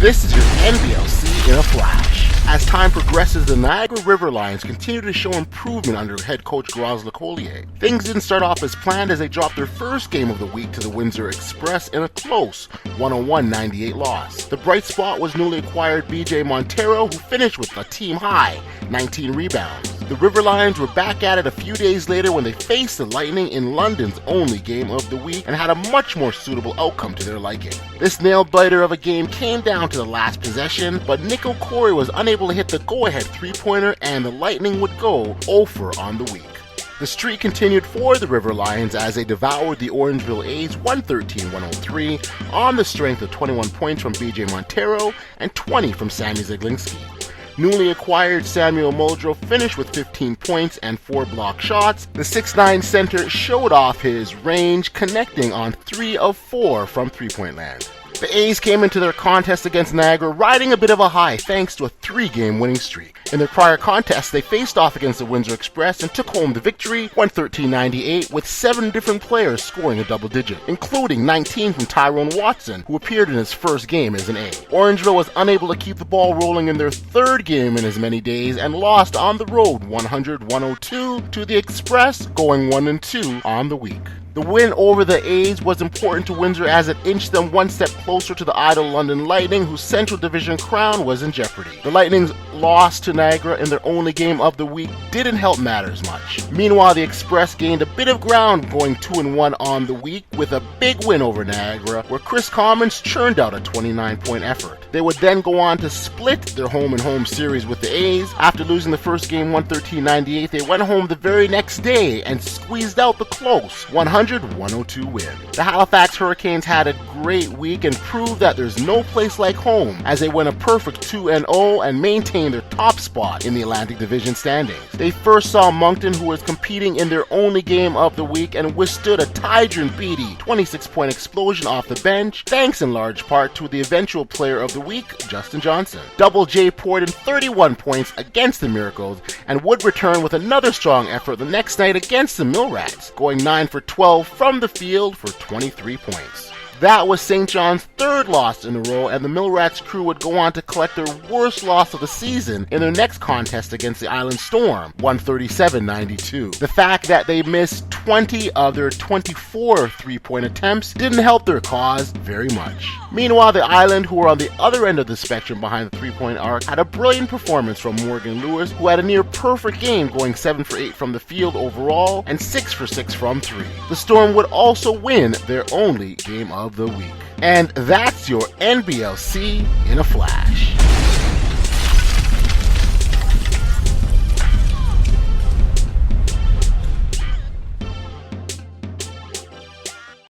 This is your NBLC in a flash. As time progresses, the Niagara River Lions continue to show improvement under head coach Graz LeCollier. Things didn't start off as planned as they dropped their first game of the week to the Windsor Express in a close 101-98 loss. The bright spot was newly acquired BJ Montero, who finished with a team-high 19 rebounds. The River Lions were back at it a few days later when they faced the Lightning in London's only game of the week and had a much more suitable outcome to their liking. This nail-biter of a game came down to the last possession, but Nick O'Corey was unable to hit the go-ahead three-pointer and the Lightning would go 0 on the week. The streak continued for the River Lions as they devoured the Orangeville A's 113-103 on the strength of 21 points from BJ Montero and 20 from Sammy Zaglinski. Newly acquired Samuel Muldrow finished with 15 points and 4 block shots. The 6'9 center showed off his range, connecting on 3 of 4 from three-point land. The A's came into their contest against Niagara riding a bit of a high thanks to a 3-game winning streak. In their prior contest, they faced off against the Windsor Express and took home the victory 113-98 with 7 different players scoring a double digit, including 19 from Tyrone Watson, who appeared in his first game as an A. Orangeville was unable to keep the ball rolling in their third game in as many days and lost on the road 100-102 to the Express, going 1-2 on the week. The win over the A's was important to Windsor as it inched them one step closer to the idle London Lightning, whose Central Division crown was in jeopardy. The Lightning's loss to Niagara in their only game of the week didn't help matters much. Meanwhile, the Express gained a bit of ground going 2-1 on the week with a big win over Niagara, where Chris Commons churned out a 29-point effort. They would then go on to split their home-and-home series with the A's. After losing the first game 113-98, they went home the very next day and squeezed out the close 100-102 win. The Halifax Hurricanes had a great week and proved that there's no place like home as they went a perfect 2-0 and maintained their top spot in the Atlantic Division standings. They first saw Moncton, who was competing in their only game of the week, and withstood a Tidron Beatty 26-point explosion off the bench, thanks in large part to the eventual player of the week, Justin Johnson. Double J poured in 31 points against the Miracles and would return with another strong effort the next night against the Mill Rats, going 9 for 12 from the field for 23 points. That was St. John's third loss in a row, and the Mill Rats crew would go on to collect their worst loss of the season in their next contest against the Island Storm, 137-92. The fact that they missed 20 of their 24 three-point attempts didn't help their cause very much. Meanwhile, the Island, who were on the other end of the spectrum behind the three-point arc, had a brilliant performance from Morgan Lewis, who had a near-perfect game going 7 for 8 from the field overall and 6 for 6 from 3. The Storm would also win their only game of the week. And that's your NBLC in a flash.